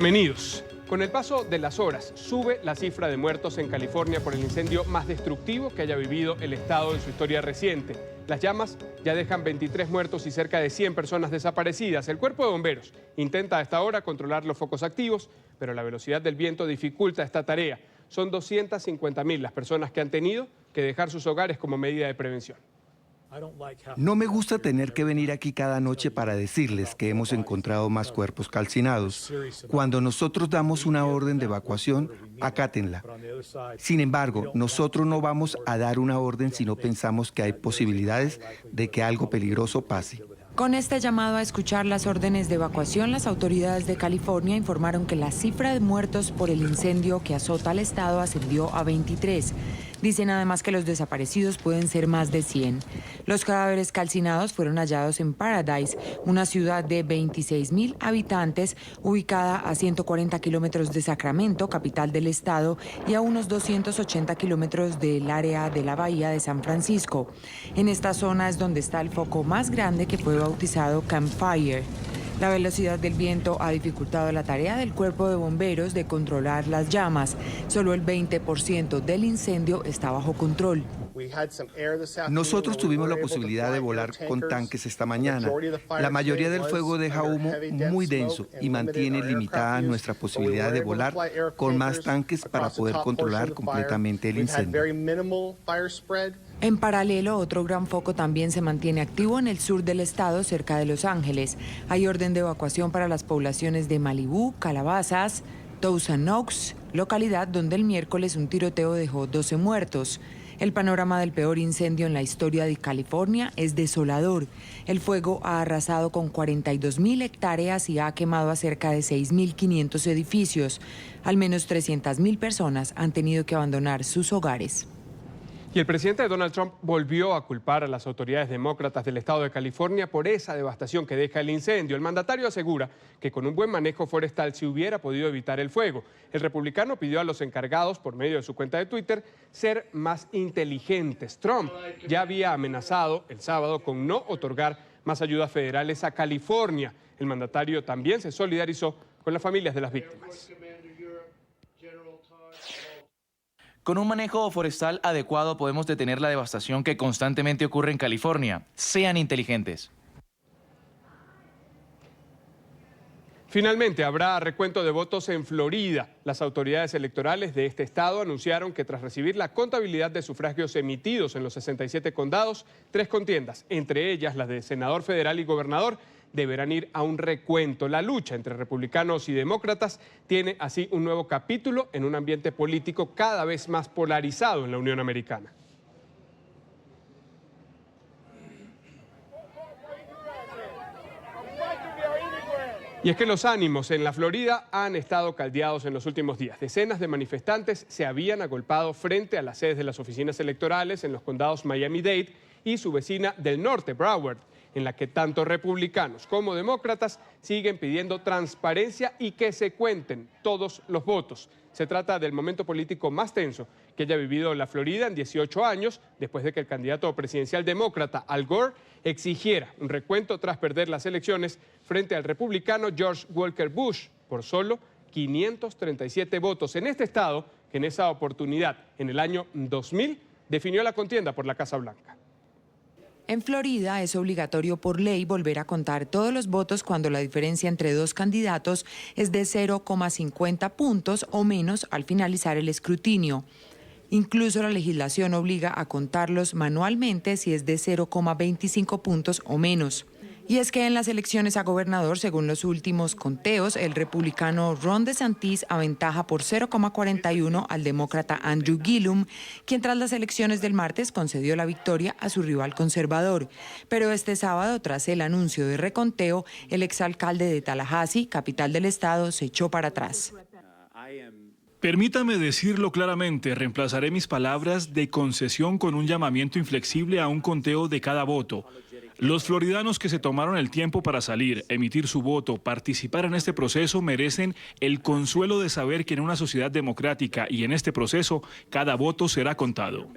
Bienvenidos. Con el paso de las horas, sube la cifra de muertos en California por el incendio más destructivo que haya vivido el estado en su historia reciente. Las llamas ya dejan 23 muertos y cerca de 100 personas desaparecidas. El cuerpo de bomberos intenta a esta hora controlar los focos activos, pero la velocidad del viento dificulta esta tarea. Son 250.000 las personas que han tenido que dejar sus hogares como medida de prevención. No me gusta tener que venir aquí cada noche para decirles que hemos encontrado más cuerpos calcinados. Cuando nosotros damos una orden de evacuación, acátenla. Sin embargo, nosotros no vamos a dar una orden si no pensamos que hay posibilidades de que algo peligroso pase. Con este llamado a escuchar las órdenes de evacuación, las autoridades de California informaron que la cifra de muertos por el incendio que azota al estado ascendió a 23. Dicen además que los desaparecidos pueden ser más de 100. Los cadáveres calcinados fueron hallados en Paradise, una ciudad de 26.000 habitantes, ubicada a 140 kilómetros de Sacramento, capital del estado, y a unos 280 kilómetros del área de la bahía de San Francisco. En esta zona es donde está el foco más grande que fue bautizado Camp Fire. La velocidad del viento ha dificultado la tarea del cuerpo de bomberos de controlar las llamas. Solo el 20% del incendio está bajo control. Nosotros tuvimos la posibilidad de volar con tanques esta mañana. La mayoría del fuego deja humo muy denso y mantiene limitada nuestra posibilidad de volar con más tanques para poder controlar completamente el incendio. En paralelo, otro gran foco también se mantiene activo en el sur del estado, cerca de Los Ángeles. Hay orden de evacuación para las poblaciones de Malibú, Calabazas, Thousand Oaks, localidad donde el miércoles un tiroteo dejó 12 muertos. El panorama del peor incendio en la historia de California es desolador. El fuego ha arrasado con 42.000 hectáreas y ha quemado a cerca de 6.500 edificios. Al menos 300.000 personas han tenido que abandonar sus hogares. Y el presidente Donald Trump volvió a culpar a las autoridades demócratas del estado de California por esa devastación que deja el incendio. El mandatario asegura que con un buen manejo forestal se hubiera podido evitar el fuego. El republicano pidió a los encargados, por medio de su cuenta de Twitter, ser más inteligentes. Trump ya había amenazado el sábado con no otorgar más ayudas federales a California. El mandatario también se solidarizó con las familias de las víctimas. Con un manejo forestal adecuado podemos detener la devastación que constantemente ocurre en California. Sean inteligentes. Finalmente, habrá recuento de votos en Florida. Las autoridades electorales de este estado anunciaron que tras recibir la contabilidad de sufragios emitidos en los 67 condados, 3 contiendas, entre ellas las de senador federal y gobernador, deberán ir a un recuento. La lucha entre republicanos y demócratas tiene así un nuevo capítulo en un ambiente político cada vez más polarizado en la Unión Americana. Y es que los ánimos en la Florida han estado caldeados en los últimos días. Decenas de manifestantes se habían agolpado frente a las sedes de las oficinas electorales en los condados Miami-Dade y su vecina del norte, Broward, en la que tanto republicanos como demócratas siguen pidiendo transparencia y que se cuenten todos los votos. Se trata del momento político más tenso que haya vivido la Florida en 18 años, después de que el candidato presidencial demócrata Al Gore exigiera un recuento tras perder las elecciones frente al republicano George Walker Bush por solo 537 votos en este estado que en esa oportunidad, en el año 2000, definió la contienda por la Casa Blanca. En Florida es obligatorio por ley volver a contar todos los votos cuando la diferencia entre dos candidatos es de 0,50 puntos o menos al finalizar el escrutinio. Incluso la legislación obliga a contarlos manualmente si es de 0,25 puntos o menos. Y es que en las elecciones a gobernador, según los últimos conteos, el republicano Ron DeSantis aventaja por 0,41 al demócrata Andrew Gillum, quien tras las elecciones del martes concedió la victoria a su rival conservador. Pero este sábado, tras el anuncio de reconteo, el exalcalde de Tallahassee, capital del estado, se echó para atrás. Permítame decirlo claramente, reemplazaré mis palabras de concesión con un llamamiento inflexible a un conteo de cada voto. Los floridanos que se tomaron el tiempo para salir, emitir su voto, participar en este proceso merecen el consuelo de saber que en una sociedad democrática y en este proceso cada voto será contado.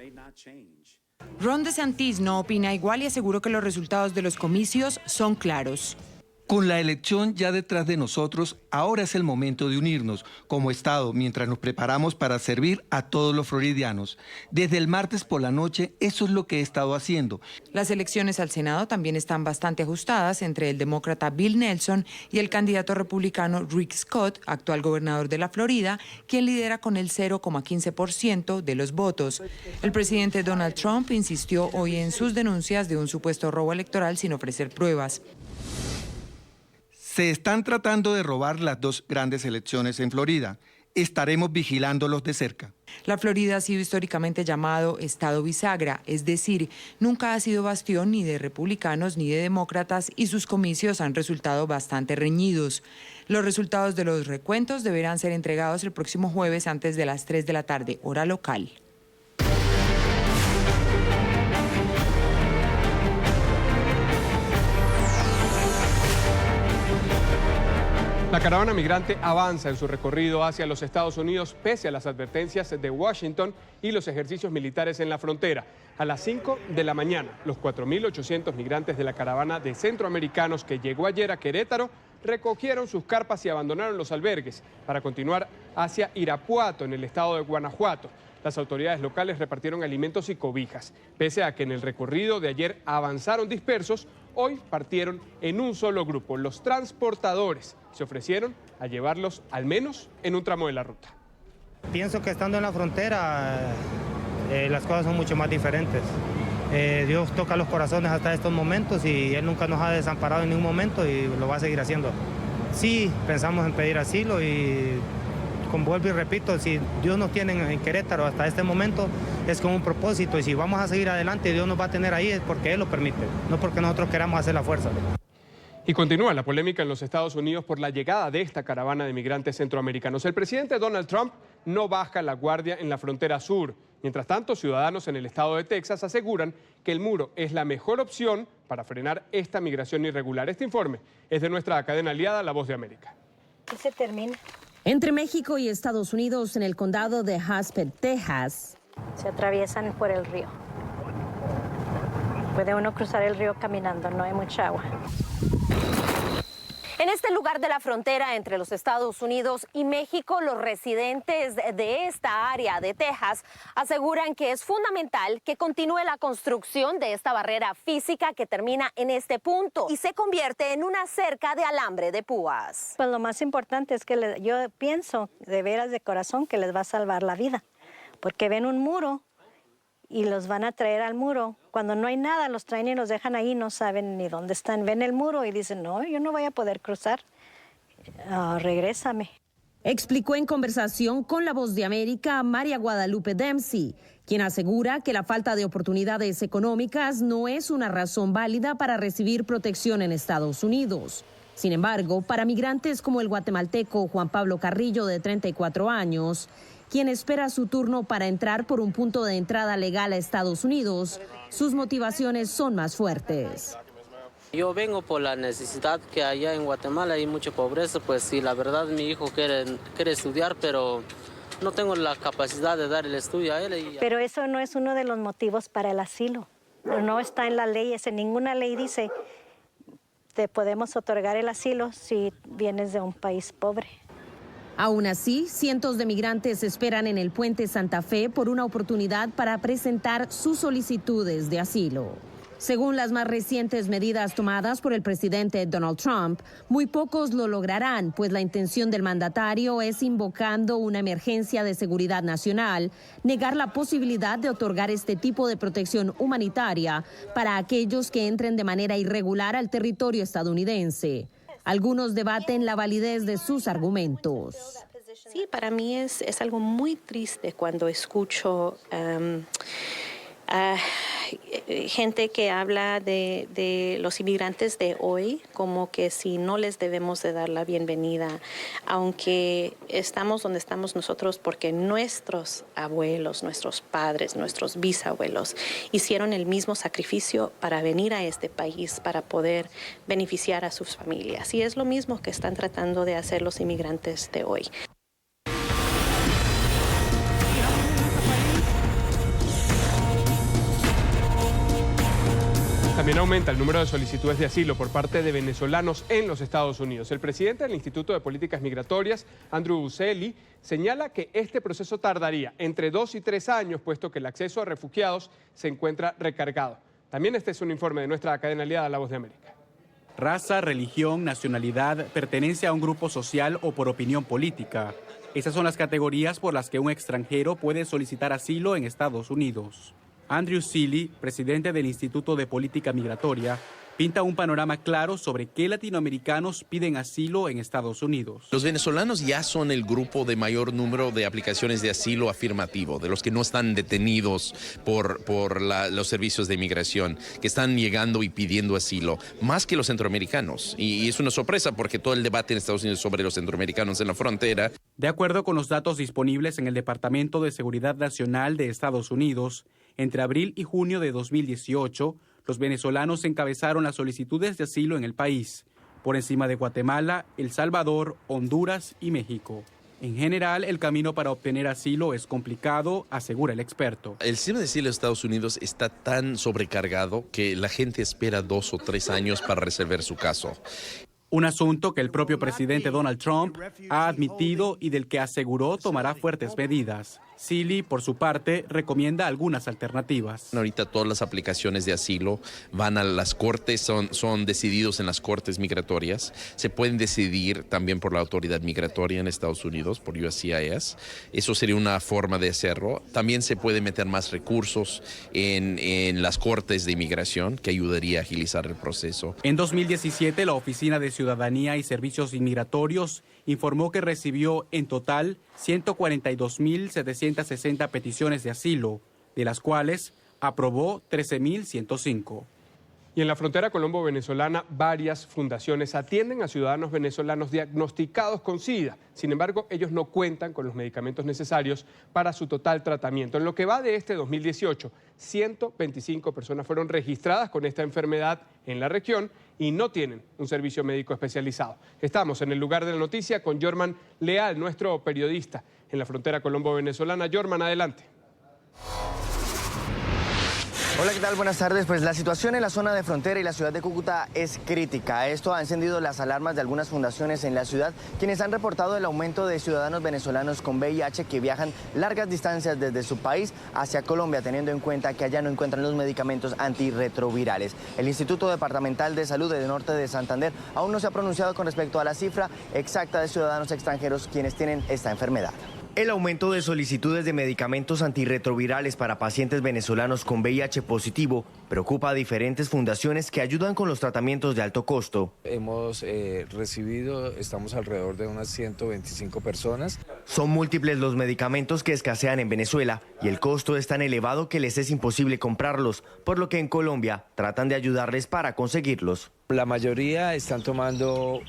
Ron DeSantis no opina igual y aseguró que los resultados de los comicios son claros. Con la elección ya detrás de nosotros, ahora es el momento de unirnos como Estado mientras nos preparamos para servir a todos los floridianos. Desde el martes por la noche, eso es lo que he estado haciendo. Las elecciones al Senado también están bastante ajustadas entre el demócrata Bill Nelson y el candidato republicano Rick Scott, actual gobernador de la Florida, quien lidera con el 0,15% de los votos. El presidente Donald Trump insistió hoy en sus denuncias de un supuesto robo electoral sin ofrecer pruebas. Se están tratando de robar las dos grandes elecciones en Florida. Estaremos vigilándolos de cerca. La Florida ha sido históricamente llamado estado bisagra, es decir, nunca ha sido bastión ni de republicanos ni de demócratas y sus comicios han resultado bastante reñidos. Los resultados de los recuentos deberán ser entregados el próximo jueves antes de las 3 de la tarde, hora local. La caravana migrante avanza en su recorrido hacia los Estados Unidos pese a las advertencias de Washington y los ejercicios militares en la frontera. A las 5 de la mañana, los 4.800 migrantes de la caravana de centroamericanos que llegó ayer a Querétaro recogieron sus carpas y abandonaron los albergues para continuar hacia Irapuato, en el estado de Guanajuato. Las autoridades locales repartieron alimentos y cobijas. Pese a que en el recorrido de ayer avanzaron dispersos, hoy partieron en un solo grupo. Los transportadores se ofrecieron a llevarlos al menos en un tramo de la ruta. Pienso que estando en la frontera las cosas son mucho más diferentes. Dios toca los corazones hasta estos momentos y Él nunca nos ha desamparado en ningún momento y lo va a seguir haciendo. Sí, pensamos en pedir asilo y, como vuelvo y repito, si Dios nos tiene en Querétaro hasta este momento es con un propósito y si vamos a seguir adelante y Dios nos va a tener ahí es porque Él lo permite, no porque nosotros queramos hacer la fuerza. Y continúa la polémica en los Estados Unidos por la llegada de esta caravana de migrantes centroamericanos. El presidente Donald Trump no baja la guardia en la frontera sur. Mientras tanto, ciudadanos en el estado de Texas aseguran que el muro es la mejor opción para frenar esta migración irregular. Este informe es de nuestra cadena aliada, La Voz de América. ¿Qué se termina? Entre México y Estados Unidos, en el condado de Haspett, Texas. Se atraviesan por el río. Puede uno cruzar el río caminando, no hay mucha agua. En este lugar de la frontera entre los Estados Unidos y México, los residentes de esta área de Texas aseguran que es fundamental que continúe la construcción de esta barrera física que termina en este punto y se convierte en una cerca de alambre de púas. Pues lo más importante es que yo pienso de veras de corazón que les va a salvar la vida, porque ven un muro y los van a traer al muro. Cuando no hay nada, los traen y los dejan ahí, no saben ni dónde están. Ven el muro y dicen, no, yo no voy a poder cruzar, regrésame. Explicó en conversación con La Voz de América María Guadalupe Dempsey, quien asegura que la falta de oportunidades económicas no es una razón válida para recibir protección en Estados Unidos. Sin embargo, para migrantes como el guatemalteco Juan Pablo Carrillo, de 34 años, quien espera su turno para entrar por un punto de entrada legal a Estados Unidos, sus motivaciones son más fuertes. Yo vengo por la necesidad que allá en Guatemala hay mucha pobreza, pues sí, la verdad mi hijo quiere estudiar, pero no tengo la capacidad de dar el estudio a él. Pero eso no es uno de los motivos para el asilo. No está en la ley, en ninguna ley dice te podemos otorgar el asilo si vienes de un país pobre. Aún así, cientos de migrantes esperan en el puente Santa Fe por una oportunidad para presentar sus solicitudes de asilo. Según las más recientes medidas tomadas por el presidente Donald Trump, muy pocos lo lograrán, pues la intención del mandatario es, invocando una emergencia de seguridad nacional, negar la posibilidad de otorgar este tipo de protección humanitaria para aquellos que entren de manera irregular al territorio estadounidense. Algunos debaten la validez de sus argumentos. Sí, para mí es algo muy triste cuando escucho gente que habla de los inmigrantes de hoy como que si no les debemos de dar la bienvenida, aunque estamos donde estamos nosotros porque nuestros abuelos, nuestros padres, nuestros bisabuelos hicieron el mismo sacrificio para venir a este país, para poder beneficiar a sus familias. Y es lo mismo que están tratando de hacer los inmigrantes de hoy. También aumenta el número de solicitudes de asilo por parte de venezolanos en los Estados Unidos. El presidente del Instituto de Políticas Migratorias, Andrew Buscelli, señala que este proceso tardaría entre 2 y 3 años, puesto que el acceso a refugiados se encuentra recargado. También este es un informe de nuestra cadena aliada La Voz de América. Raza, religión, nacionalidad, pertenencia a un grupo social o por opinión política. Esas son las categorías por las que un extranjero puede solicitar asilo en Estados Unidos. Andrew Seeley, presidente del Instituto de Política Migratoria, pinta un panorama claro sobre qué latinoamericanos piden asilo en Estados Unidos. Los venezolanos ya son el grupo de mayor número de aplicaciones de asilo afirmativo, de los que no están detenidos por los servicios de inmigración, que están llegando y pidiendo asilo, más que los centroamericanos. Y es una sorpresa porque todo el debate en Estados Unidos sobre los centroamericanos en la frontera. De acuerdo con los datos disponibles en el Departamento de Seguridad Nacional de Estados Unidos, entre abril y junio de 2018, los venezolanos encabezaron las solicitudes de asilo en el país, por encima de Guatemala, El Salvador, Honduras y México. En general, el camino para obtener asilo es complicado, asegura el experto. El sistema de asilo de Estados Unidos está tan sobrecargado que la gente espera 2 o 3 años para resolver su caso. Un asunto que el propio presidente Donald Trump ha admitido y del que aseguró tomará fuertes medidas. Seeley, por su parte, recomienda algunas alternativas. Ahorita todas las aplicaciones de asilo van a las cortes, son decididos en las cortes migratorias. Se pueden decidir también por la autoridad migratoria en Estados Unidos, por USCIS. Eso sería una forma de hacerlo. También se puede meter más recursos en las cortes de inmigración, que ayudaría a agilizar el proceso. En 2017, la Oficina de Ciudadanía y Servicios Inmigratorios informó que recibió en total 142.760 peticiones de asilo, de las cuales aprobó 13.105. Y en la frontera colombo-venezolana, varias fundaciones atienden a ciudadanos venezolanos diagnosticados con SIDA. Sin embargo, ellos no cuentan con los medicamentos necesarios para su total tratamiento. En lo que va de este 2018, 125 personas fueron registradas con esta enfermedad en la región y no tienen un servicio médico especializado. Estamos en el lugar de la noticia con Jorman Leal, nuestro periodista en la frontera colombo-venezolana. Jorman, adelante. Hola, ¿qué tal? Buenas tardes. Pues la situación en la zona de frontera y la ciudad de Cúcuta es crítica. Esto ha encendido las alarmas de algunas fundaciones en la ciudad, quienes han reportado el aumento de ciudadanos venezolanos con VIH que viajan largas distancias desde su país hacia Colombia, teniendo en cuenta que allá no encuentran los medicamentos antirretrovirales. El Instituto Departamental de Salud del Norte de Santander aún no se ha pronunciado con respecto a la cifra exacta de ciudadanos extranjeros quienes tienen esta enfermedad. El aumento de solicitudes de medicamentos antirretrovirales para pacientes venezolanos con VIH positivo preocupa a diferentes fundaciones que ayudan con los tratamientos de alto costo. Hemos estamos alrededor de unas 125 personas. Son múltiples los medicamentos que escasean en Venezuela y el costo es tan elevado que les es imposible comprarlos, por lo que en Colombia tratan de ayudarles para conseguirlos. La mayoría están tomando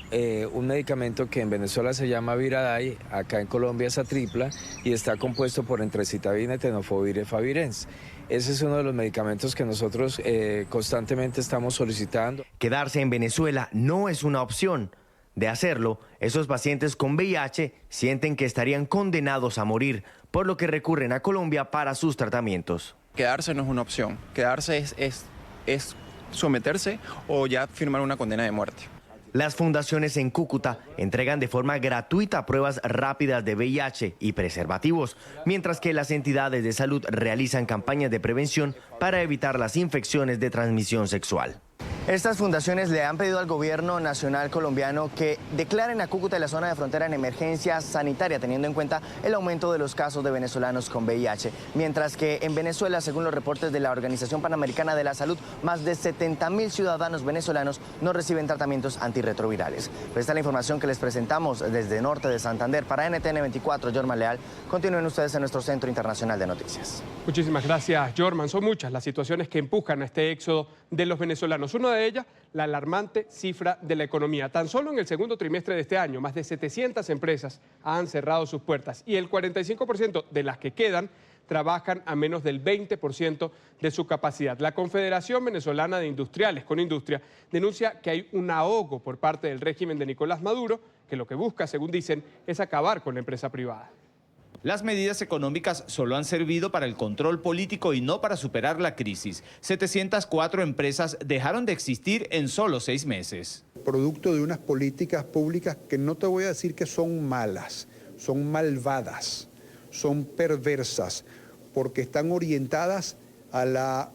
un medicamento que en Venezuela se llama Viraday, acá en Colombia es Atripla y está compuesto por entrecitabina, tenofovir y efavirenz. Ese es uno de los medicamentos que nosotros constantemente estamos solicitando. Quedarse en Venezuela no es una opción. De hacerlo, esos pacientes con VIH sienten que estarían condenados a morir, por lo que recurren a Colombia para sus tratamientos. Quedarse no es una opción. Quedarse es someterse o ya firmar una condena de muerte. Las fundaciones en Cúcuta entregan de forma gratuita pruebas rápidas de VIH y preservativos, mientras que las entidades de salud realizan campañas de prevención para evitar las infecciones de transmisión sexual. Estas fundaciones le han pedido al gobierno nacional colombiano que declaren a Cúcuta y la zona de frontera en emergencia sanitaria, teniendo en cuenta el aumento de los casos de venezolanos con VIH. Mientras que en Venezuela, según los reportes de la Organización Panamericana de la Salud, más de 70.000 ciudadanos venezolanos no reciben tratamientos antirretrovirales. Esta es la información que les presentamos desde Norte de Santander. Para NTN 24, Jorman Leal. Continúen ustedes en nuestro Centro Internacional de Noticias. Muchísimas gracias, Jorman. Son muchas las situaciones que empujan a este éxodo de los venezolanos. Una de ellas, la alarmante cifra de la economía. Tan solo en el segundo trimestre de este año, más de 700 empresas han cerrado sus puertas y el 45% de las que quedan trabajan a menos del 20% de su capacidad. La Confederación Venezolana de Industriales, Conindustria, denuncia que hay un ahogo por parte del régimen de Nicolás Maduro, que lo que busca, según dicen, es acabar con la empresa privada. Las medidas económicas solo han servido para el control político y no para superar la crisis. 704 empresas dejaron de existir en solo 6 meses. Producto de unas políticas públicas que no te voy a decir que son malas, son malvadas, son perversas, porque están orientadas a la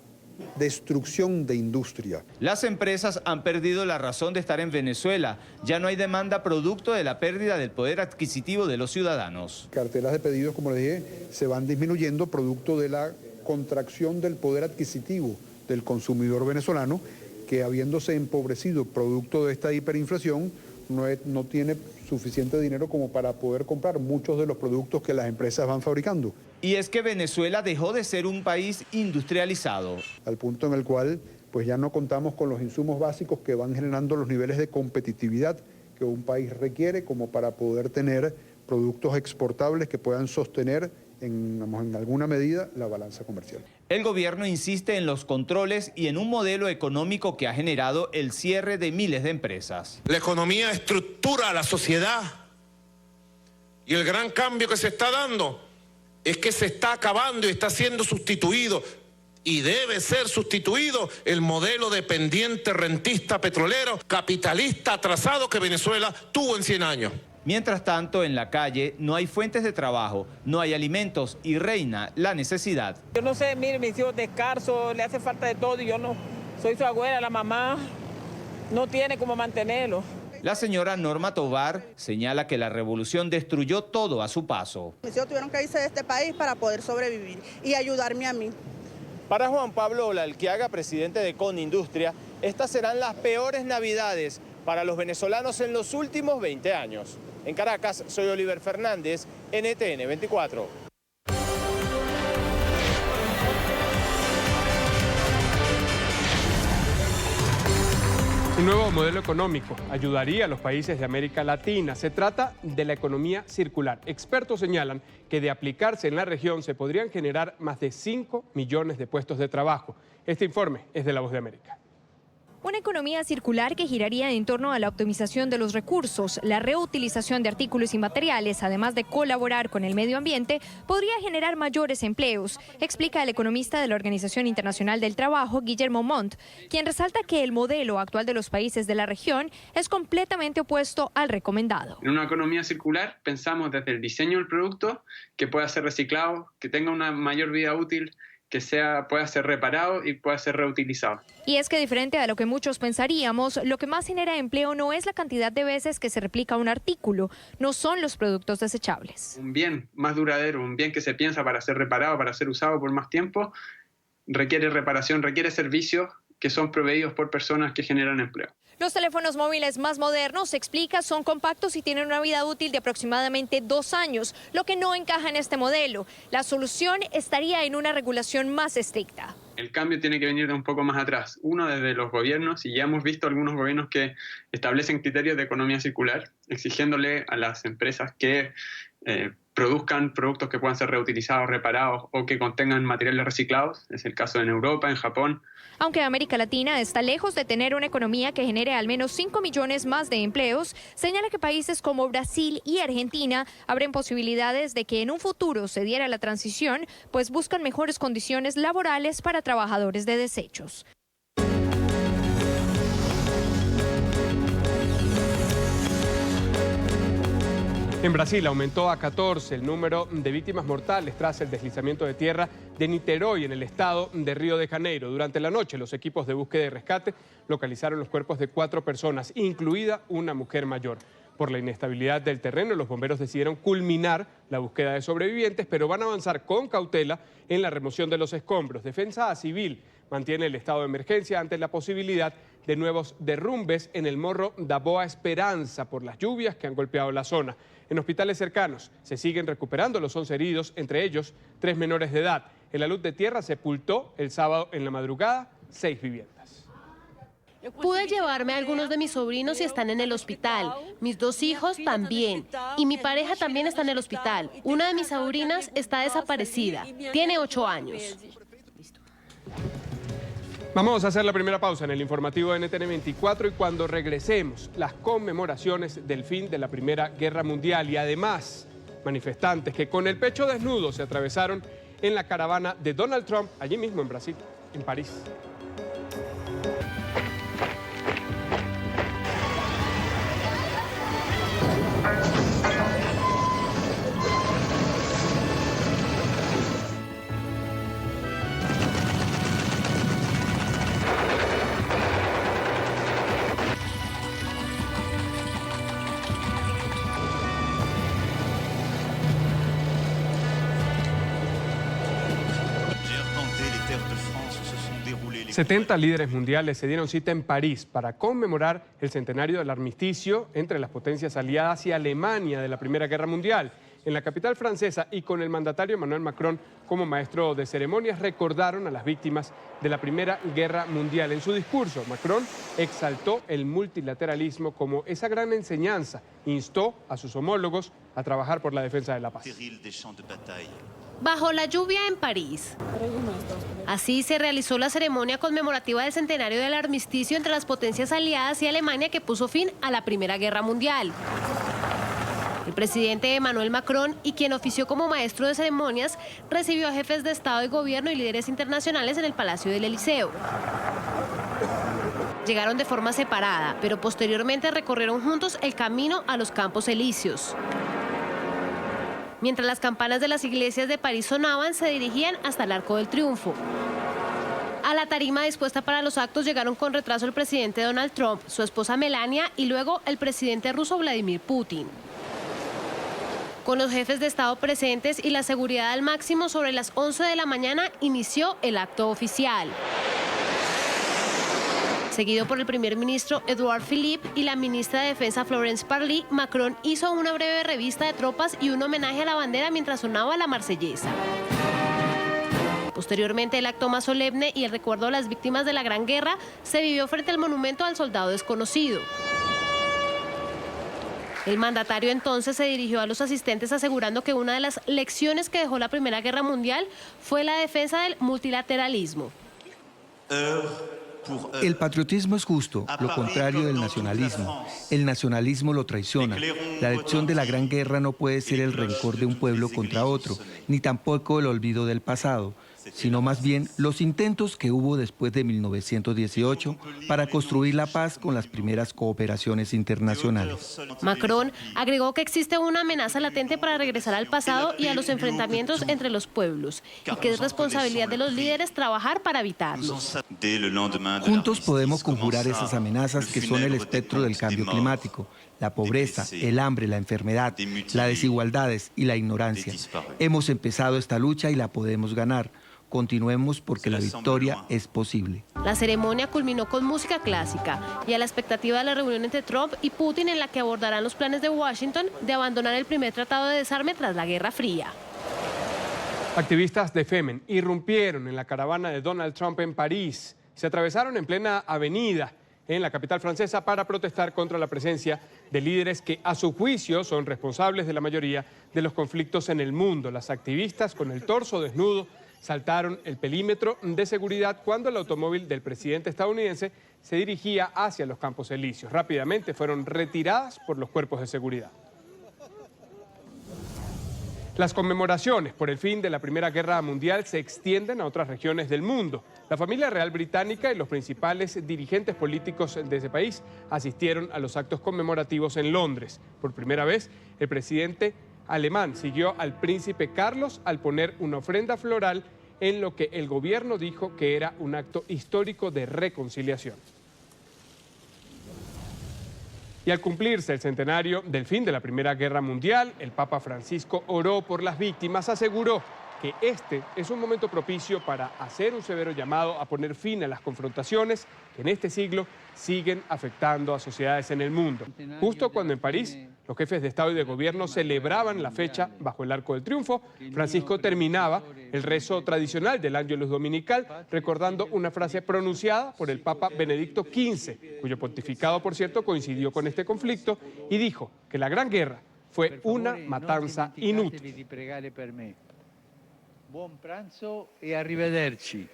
destrucción de industria. Las empresas han perdido la razón de estar en Venezuela. Ya no hay demanda producto de la pérdida del poder adquisitivo de los ciudadanos. Carteras de pedidos, como les dije, se van disminuyendo producto de la contracción del poder adquisitivo del consumidor venezolano, que habiéndose empobrecido producto de esta hiperinflación, no tiene suficiente dinero como para poder comprar muchos de los productos que las empresas van fabricando. Y es que Venezuela dejó de ser un país industrializado. Al punto en el cual pues ya no contamos con los insumos básicos que van generando los niveles de competitividad que un país requiere como para poder tener productos exportables que puedan sostener en alguna medida la balanza comercial. El gobierno insiste en los controles y en un modelo económico que ha generado el cierre de miles de empresas. La economía estructura a la sociedad y el gran cambio que se está dando es que se está acabando y está siendo sustituido y debe ser sustituido el modelo dependiente, rentista, petrolero, capitalista atrasado que Venezuela tuvo en 100 años. Mientras tanto, en la calle no hay fuentes de trabajo, no hay alimentos y reina la necesidad. Yo no sé, mire, mis hijos descalzos, le hace falta de todo y yo no soy su abuela, la mamá no tiene cómo mantenerlo. La señora Norma Tobar señala que la revolución destruyó todo a su paso. Mis hijos tuvieron que irse de este país para poder sobrevivir y ayudarme a mí. Para Juan Pablo Olalquiaga, presidente de Conindustria, estas serán las peores navidades para los venezolanos en los últimos 20 años. En Caracas, soy Oliver Fernández, NTN 24. Un nuevo modelo económico ayudaría a los países de América Latina. Se trata de la economía circular. Expertos señalan que de aplicarse en la región se podrían generar más de 5 millones de puestos de trabajo. Este informe es de La Voz de América. Una economía circular que giraría en torno a la optimización de los recursos, la reutilización de artículos y materiales, además de colaborar con el medio ambiente, podría generar mayores empleos, explica el economista de la Organización Internacional del Trabajo, Guillermo Montt, quien resalta que el modelo actual de los países de la región es completamente opuesto al recomendado. En una economía circular pensamos desde el diseño del producto, que pueda ser reciclado, que tenga una mayor vida útil, que pueda ser reparado y pueda ser reutilizado. Y es que diferente a lo que muchos pensaríamos, lo que más genera empleo no es la cantidad de veces que se replica un artículo, no son los productos desechables. Un bien más duradero, un bien que se piensa para ser reparado, para ser usado por más tiempo, requiere reparación, requiere servicios que son proveídos por personas que generan empleo. Los teléfonos móviles más modernos, se explica, son compactos y tienen una vida útil de aproximadamente 2 años, lo que no encaja en este modelo. La solución estaría en una regulación más estricta. El cambio tiene que venir de un poco más atrás. Uno, desde los gobiernos, y ya hemos visto algunos gobiernos que establecen criterios de economía circular, exigiéndole a las empresas que produzcan productos que puedan ser reutilizados, reparados o que contengan materiales reciclados. Es el caso en Europa, en Japón. Aunque América Latina está lejos de tener una economía que genere al menos 5 millones más de empleos, señala que países como Brasil y Argentina abren posibilidades de que en un futuro se diera la transición, pues buscan mejores condiciones laborales para trabajadores de desechos. En Brasil aumentó a 14 el número de víctimas mortales tras el deslizamiento de tierra de Niterói en el estado de Río de Janeiro. Durante la noche, los equipos de búsqueda y rescate localizaron los cuerpos de 4 personas, incluida una mujer mayor. Por la inestabilidad del terreno, los bomberos decidieron culminar la búsqueda de sobrevivientes, pero van a avanzar con cautela en la remoción de los escombros. Defensa Civil mantiene el estado de emergencia ante la posibilidad de nuevos derrumbes en el Morro da Boa Esperanza por las lluvias que han golpeado la zona. En hospitales cercanos se siguen recuperando los 11 heridos, entre ellos 3 menores de edad. El alud de tierra sepultó el sábado en la madrugada 6 viviendas. Pude llevarme a algunos de mis sobrinos y están en el hospital. Mis 2 hijos también. Y mi pareja también está en el hospital. Una de mis sobrinas está desaparecida. Tiene 8 años. Vamos a hacer la primera pausa en el informativo de NTN 24 y cuando regresemos, las conmemoraciones del fin de la Primera Guerra Mundial y además manifestantes que con el pecho desnudo se atravesaron en la caravana de Donald Trump, allí mismo en Brasil, en París. les 70 líderes mundiales se dieron cita en París para conmemorar el centenario del armisticio entre las potencias aliadas y Alemania de la Primera Guerra Mundial. En la capital francesa y con el mandatario Emmanuel Macron como maestro de ceremonias recordaron a las víctimas de la Primera Guerra Mundial. En su discurso, Macron exaltó el multilateralismo como esa gran enseñanza. Instó a sus homólogos a trabajar por la defensa de la paz. Bajo la lluvia en París. Así se realizó la ceremonia conmemorativa del centenario del armisticio entre las potencias aliadas y Alemania que puso fin a la Primera Guerra Mundial. El presidente Emmanuel Macron, y quien ofició como maestro de ceremonias, recibió a jefes de Estado y Gobierno y líderes internacionales en el Palacio del Eliseo. Llegaron de forma separada, pero posteriormente recorrieron juntos el camino a los Campos Elíseos. Mientras las campanas de las iglesias de París sonaban, se dirigían hasta el Arco del Triunfo. A la tarima dispuesta para los actos llegaron con retraso el presidente Donald Trump, su esposa Melania y luego el presidente ruso Vladimir Putin. Con los jefes de Estado presentes y la seguridad al máximo, sobre las 11 de la mañana inició el acto oficial. Seguido por el primer ministro Edouard Philippe y la ministra de Defensa Florence Parly, Macron hizo una breve revista de tropas y un homenaje a la bandera mientras sonaba la marsellesa. Posteriormente, el acto más solemne y el recuerdo a las víctimas de la Gran Guerra se vivió frente al monumento al soldado desconocido. El mandatario entonces se dirigió a los asistentes asegurando que una de las lecciones que dejó la Primera Guerra Mundial fue la defensa del multilateralismo. El patriotismo es justo, lo contrario del nacionalismo. El nacionalismo lo traiciona. La lección de la Gran Guerra no puede ser el rencor de un pueblo contra otro, ni tampoco el olvido del pasado, sino más bien los intentos que hubo después de 1918 para construir la paz con las primeras cooperaciones internacionales. Macron agregó que existe una amenaza latente para regresar al pasado y a los enfrentamientos entre los pueblos, y que es responsabilidad de los líderes trabajar para evitarlos. Juntos podemos conjurar esas amenazas que son el espectro del cambio climático, la pobreza, el hambre, la enfermedad, las desigualdades y la ignorancia. Hemos empezado esta lucha y la podemos ganar. Continuemos porque la victoria es posible. La ceremonia culminó con música clásica y a la expectativa de la reunión entre Trump y Putin, en la que abordarán los planes de Washington de abandonar el primer tratado de desarme tras la Guerra Fría. Activistas de Femen irrumpieron en la caravana de Donald Trump en París. Se atravesaron en plena avenida en la capital francesa para protestar contra la presencia de líderes que, a su juicio, son responsables de la mayoría de los conflictos en el mundo. Las activistas, con el torso desnudo, saltaron el perímetro de seguridad cuando el automóvil del presidente estadounidense se dirigía hacia los Campos Elíseos. Rápidamente fueron retiradas por los cuerpos de seguridad. Las conmemoraciones por el fin de la Primera Guerra Mundial se extienden a otras regiones del mundo. La familia real británica y los principales dirigentes políticos de ese país asistieron a los actos conmemorativos en Londres. Por primera vez, el presidente alemán siguió al príncipe Carlos al poner una ofrenda floral en lo que el gobierno dijo que era un acto histórico de reconciliación. Y al cumplirse el centenario del fin de la Primera Guerra Mundial, el Papa Francisco oró por las víctimas, aseguró que este es un momento propicio para hacer un severo llamado a poner fin a las confrontaciones que en este siglo siguen afectando a sociedades en el mundo. Justo cuando en París los jefes de Estado y de Gobierno celebraban la fecha bajo el Arco del Triunfo, Francisco terminaba el rezo tradicional del Ángelus Dominical recordando una frase pronunciada por el Papa Benedicto XV, cuyo pontificado, por cierto, coincidió con este conflicto, y dijo que la Gran Guerra fue una matanza inútil. Buon pranzo e arrivederci.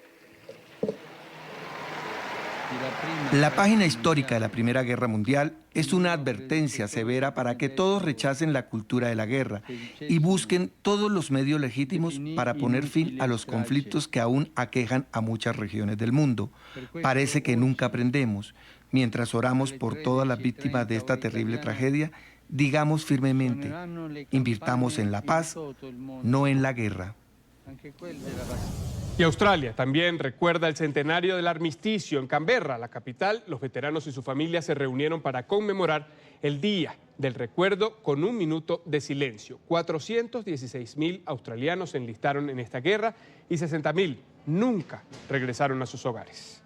La página histórica de la Primera Guerra Mundial es una advertencia severa para que todos rechacen la cultura de la guerra y busquen todos los medios legítimos para poner fin a los conflictos que aún aquejan a muchas regiones del mundo. Parece que nunca aprendemos. Mientras oramos por todas las víctimas de esta terrible tragedia, digamos firmemente, invirtamos en la paz, no en la guerra. Y Australia también recuerda el centenario del armisticio. En Canberra, la capital, los veteranos y sus familias se reunieron para conmemorar el Día del Recuerdo con un minuto de silencio. 416.000 australianos se enlistaron en esta guerra y 60.000 nunca regresaron a sus hogares.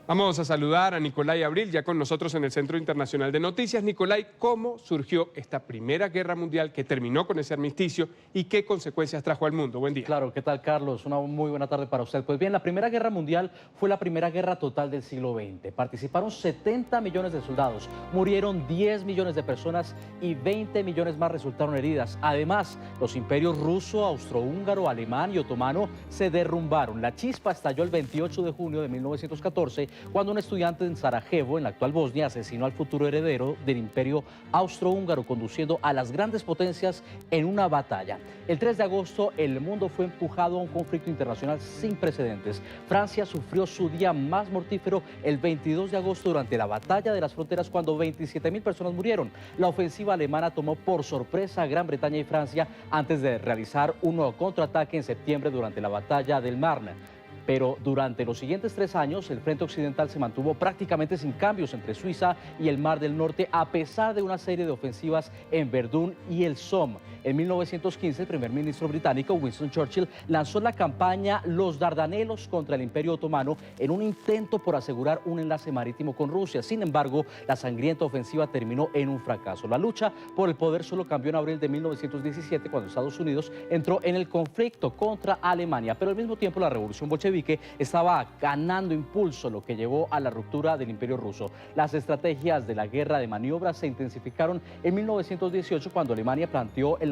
Vamos a saludar a Nicolai Abril, ya con nosotros en el Centro Internacional de Noticias. Nicolai, ¿cómo surgió esta Primera Guerra Mundial que terminó con ese armisticio y qué consecuencias trajo al mundo? Buen día. Claro, ¿qué tal, Carlos? Una muy buena tarde para usted. Pues bien, la Primera Guerra Mundial fue la primera guerra total del siglo XX. Participaron 70 millones de soldados, murieron 10 millones de personas y 20 millones más resultaron heridas. Además, los imperios ruso, austrohúngaro, alemán y otomano se derrumbaron. La chispa estalló el 28 de junio de 1914, cuando un estudiante en Sarajevo, en la actual Bosnia, asesinó al futuro heredero del imperio austrohúngaro, conduciendo a las grandes potencias en una batalla. El 3 de agosto, el mundo fue empujado a un conflicto internacional sin precedentes. Francia sufrió su día más mortífero el 22 de agosto durante la batalla de las fronteras, cuando 27.000 personas murieron. La ofensiva alemana tomó por sorpresa a Gran Bretaña y Francia antes de realizar un nuevo contraataque en septiembre durante la batalla del Marne. Pero durante los siguientes 3 años, el frente occidental se mantuvo prácticamente sin cambios entre Suiza y el Mar del Norte, a pesar de una serie de ofensivas en Verdún y el Somme. En 1915, el primer ministro británico Winston Churchill lanzó la campaña Los Dardanelos contra el Imperio Otomano en un intento por asegurar un enlace marítimo con Rusia. Sin embargo, la sangrienta ofensiva terminó en un fracaso. La lucha por el poder solo cambió en abril de 1917, cuando Estados Unidos entró en el conflicto contra Alemania. Pero al mismo tiempo, la revolución bolchevique estaba ganando impulso, lo que llevó a la ruptura del Imperio ruso. Las estrategias de la guerra de maniobras se intensificaron en 1918, cuando Alemania planteó el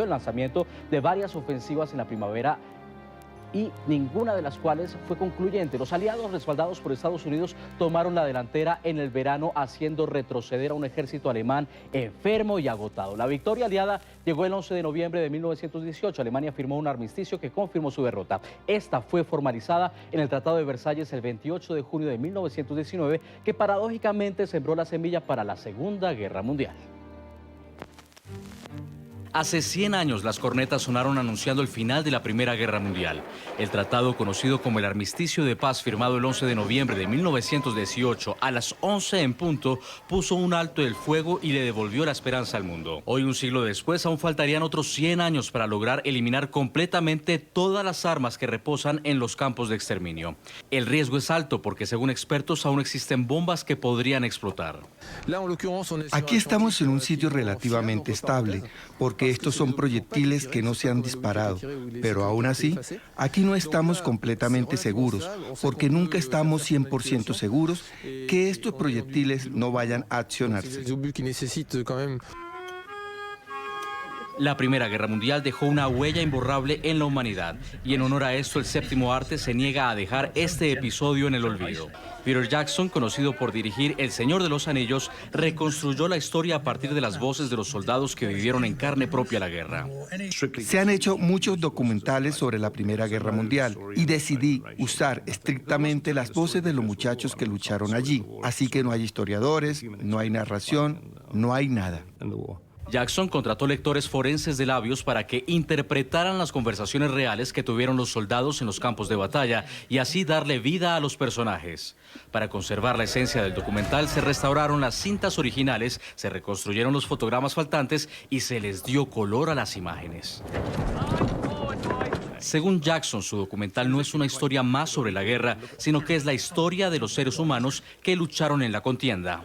lanzamiento de varias ofensivas en la primavera, y ninguna de las cuales fue concluyente. Los aliados, respaldados por Estados Unidos, tomaron la delantera en el verano, haciendo retroceder a un ejército alemán enfermo y agotado. La victoria aliada llegó el 11 de noviembre de 1918. Alemania firmó un armisticio que confirmó su derrota. Esta fue formalizada en el Tratado de Versalles el 28 de junio de 1919, que paradójicamente sembró la semilla para la Segunda Guerra Mundial. Hace 100 años las cornetas sonaron anunciando el final de la Primera Guerra Mundial. El tratado, conocido como el Armisticio de Paz, firmado el 11 de noviembre de 1918 a las 11 en punto, puso un alto el fuego y le devolvió la esperanza al mundo. Hoy, un siglo después, aún faltarían otros 100 años para lograr eliminar completamente todas las armas que reposan en los campos de exterminio. El riesgo es alto porque, según expertos, aún existen bombas que podrían explotar. Aquí estamos en un sitio relativamente estable, porque estos son proyectiles que no se han disparado, pero aún así, aquí no estamos completamente seguros, porque nunca estamos 100% seguros que estos proyectiles no vayan a accionarse. La Primera Guerra Mundial dejó una huella imborrable en la humanidad, y en honor a esto el séptimo arte se niega a dejar este episodio en el olvido. Peter Jackson, conocido por dirigir El Señor de los Anillos, reconstruyó la historia a partir de las voces de los soldados que vivieron en carne propia la guerra. Se han hecho muchos documentales sobre la Primera Guerra Mundial y decidí usar estrictamente las voces de los muchachos que lucharon allí. Así que no hay historiadores, no hay narración, no hay nada. Jackson contrató lectores forenses de labios para que interpretaran las conversaciones reales que tuvieron los soldados en los campos de batalla y así darle vida a los personajes. Para conservar la esencia del documental, se restauraron las cintas originales, se reconstruyeron los fotogramas faltantes y se les dio color a las imágenes. Según Jackson, su documental no es una historia más sobre la guerra, sino que es la historia de los seres humanos que lucharon en la contienda.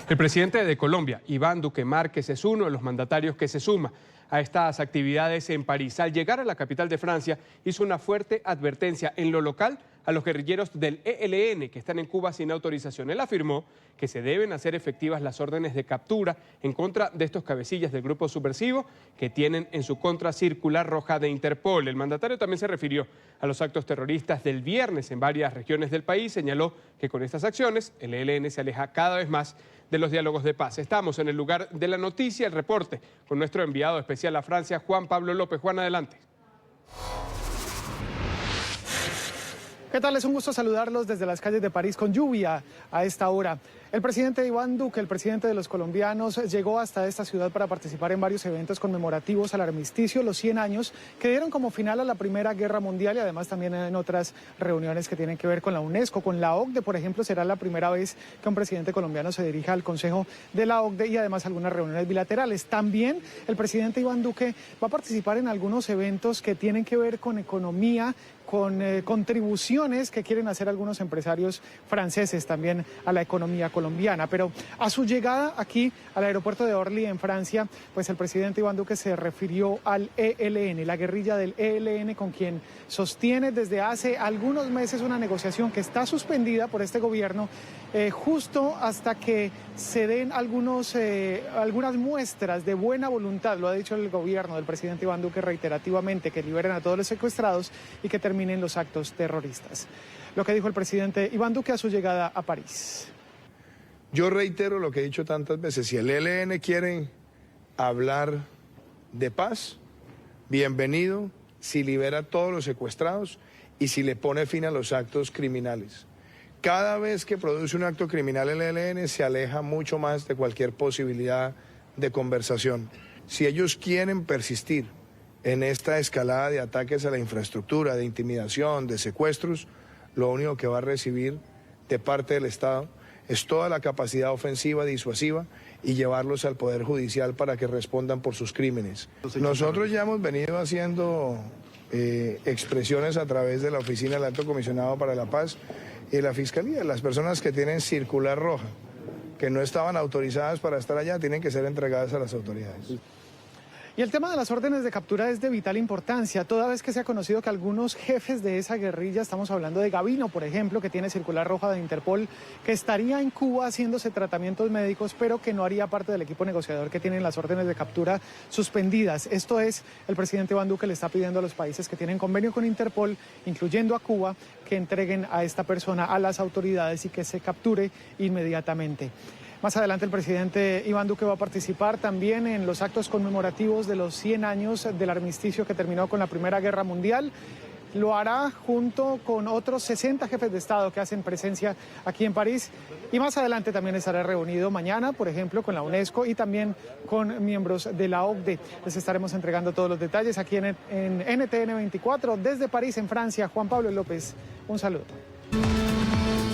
El presidente de Colombia, Iván Duque Márquez, es uno de los mandatarios que se suma a estas actividades en París. Al llegar a la capital de Francia, hizo una fuerte advertencia en lo local a los guerrilleros del ELN que están en Cuba sin autorización. Él afirmó que se deben hacer efectivas las órdenes de captura en contra de estos cabecillas del grupo subversivo que tienen en su contra circular roja de Interpol. El mandatario también se refirió a los actos terroristas del viernes en varias regiones del país. Señaló que con estas acciones el ELN se aleja cada vez más de los diálogos de paz. Estamos en el lugar de la noticia, el reporte con nuestro enviado especial a Francia, Juan Pablo López. Juan, adelante. ¿Qué tal? Es un gusto saludarlos desde las calles de París con lluvia a esta hora. El presidente Iván Duque, el presidente de los colombianos, llegó hasta esta ciudad para participar en varios eventos conmemorativos al armisticio, los 100 años, que dieron como final a la Primera Guerra Mundial y además también en otras reuniones que tienen que ver con la UNESCO, con la OCDE, por ejemplo, será la primera vez que un presidente colombiano se dirija al Consejo de la OCDE y además algunas reuniones bilaterales. También el presidente Iván Duque va a participar en algunos eventos que tienen que ver con economía, con contribuciones que quieren hacer algunos empresarios franceses también a la economía colombiana. Pero a su llegada aquí al aeropuerto de Orly en Francia, pues el presidente Iván Duque se refirió al ELN, la guerrilla del ELN, con quien sostiene desde hace algunos meses una negociación que está suspendida por este gobierno justo hasta que se den algunas muestras de buena voluntad, lo ha dicho el gobierno del presidente Iván Duque reiterativamente, que liberen a todos los secuestrados y que terminen los actos terroristas. Lo que dijo el presidente Iván Duque a su llegada a París. Yo reitero lo que he dicho tantas veces, si el ELN quiere hablar de paz, bienvenido, si libera a todos los secuestrados y si le pone fin a los actos criminales. Cada vez que produce un acto criminal el ELN se aleja mucho más de cualquier posibilidad de conversación. Si ellos quieren persistir en esta escalada de ataques a la infraestructura, de intimidación, de secuestros, lo único que va a recibir de parte del Estado es toda la capacidad ofensiva, disuasiva y llevarlos al Poder Judicial para que respondan por sus crímenes. Nosotros ya hemos venido haciendo expresiones a través de la Oficina del Alto Comisionado para la Paz y la Fiscalía. Las personas que tienen circular roja, que no estaban autorizadas para estar allá, tienen que ser entregadas a las autoridades. Y el tema de las órdenes de captura es de vital importancia, toda vez que se ha conocido que algunos jefes de esa guerrilla, estamos hablando de Gavino, por ejemplo, que tiene circular roja de Interpol, que estaría en Cuba haciéndose tratamientos médicos, pero que no haría parte del equipo negociador que tienen las órdenes de captura suspendidas. Esto es, el presidente Iván Duque le está pidiendo a los países que tienen convenio con Interpol, incluyendo a Cuba, que entreguen a esta persona a las autoridades y que se capture inmediatamente. Más adelante el presidente Iván Duque va a participar también en los actos conmemorativos de los 100 años del armisticio que terminó con la Primera Guerra Mundial. Lo hará junto con otros 60 jefes de Estado que hacen presencia aquí en París. Y más adelante también estará reunido mañana, por ejemplo, con la UNESCO y también con miembros de la OCDE. Les estaremos entregando todos los detalles aquí en NTN 24. Desde París, en Francia, Juan Pablo López. Un saludo.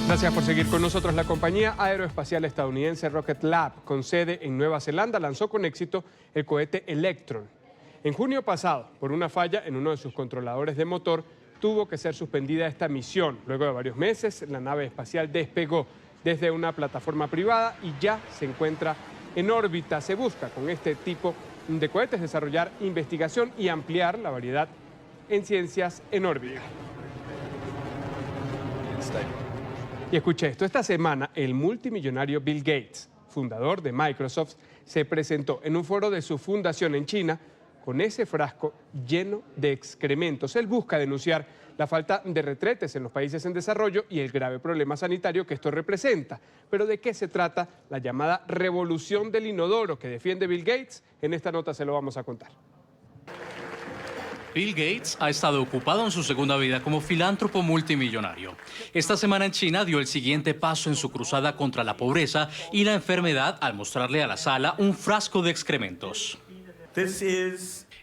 Gracias por seguir con nosotros. La compañía aeroespacial estadounidense Rocket Lab, con sede en Nueva Zelanda, lanzó con éxito el cohete Electron. En junio pasado, por una falla en uno de sus controladores de motor, tuvo que ser suspendida esta misión. Luego de varios meses, la nave espacial despegó desde una plataforma privada y ya se encuentra en órbita. Se busca con este tipo de cohetes desarrollar investigación y ampliar la variedad en ciencias en órbita. Y escuche esto, esta semana el multimillonario Bill Gates, fundador de Microsoft, se presentó en un foro de su fundación en China con ese frasco lleno de excrementos. Él busca denunciar la falta de retretes en los países en desarrollo y el grave problema sanitario que esto representa. Pero ¿de qué se trata la llamada revolución del inodoro que defiende Bill Gates? En esta nota se lo vamos a contar. Bill Gates ha estado ocupado en su segunda vida como filántropo multimillonario. Esta semana en China dio el siguiente paso en su cruzada contra la pobreza y la enfermedad al mostrarle a la sala un frasco de excrementos.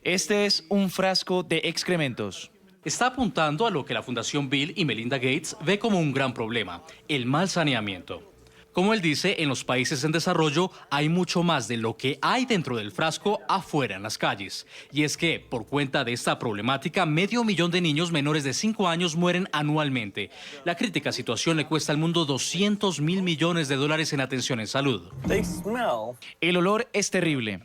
Este es un frasco de excrementos. Está apuntando a lo que la Fundación Bill y Melinda Gates ve como un gran problema, el mal saneamiento. Como él dice, en los países en desarrollo hay mucho más de lo que hay dentro del frasco afuera en las calles. Y es que, por cuenta de esta problemática, 500,000 de niños menores de 5 años mueren anualmente. La crítica situación le cuesta al mundo $200 mil millones en atención en salud. El olor es terrible.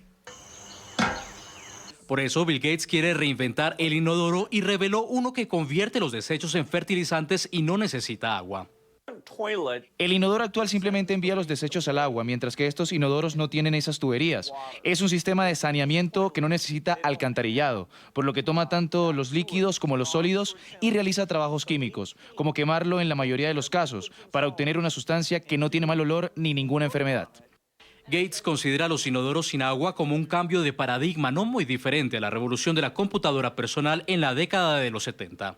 Por eso Bill Gates quiere reinventar el inodoro y reveló uno que convierte los desechos en fertilizantes y no necesita agua. El inodoro actual simplemente envía los desechos al agua, mientras que estos inodoros no tienen esas tuberías. Es un sistema de saneamiento que no necesita alcantarillado, por lo que toma tanto los líquidos como los sólidos y realiza trabajos químicos, como quemarlo en la mayoría de los casos, para obtener una sustancia que no tiene mal olor ni ninguna enfermedad. Gates considera los inodoros sin agua como un cambio de paradigma no muy diferente a la revolución de la computadora personal en la década de los 70.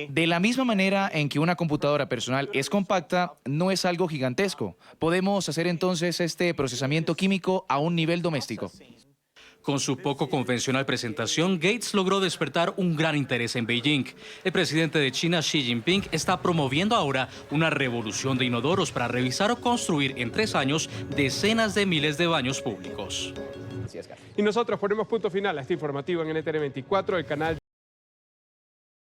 De la misma manera en que una computadora personal es compacta, no es algo gigantesco. Podemos hacer entonces este procesamiento químico a un nivel doméstico. Con su poco convencional presentación, Gates logró despertar un gran interés en Beijing. El presidente de China, Xi Jinping, está promoviendo ahora una revolución de inodoros para revisar o construir en 3 años decenas de miles de baños públicos. Y nosotros ponemos punto final a este informativo en NTN 24, el canal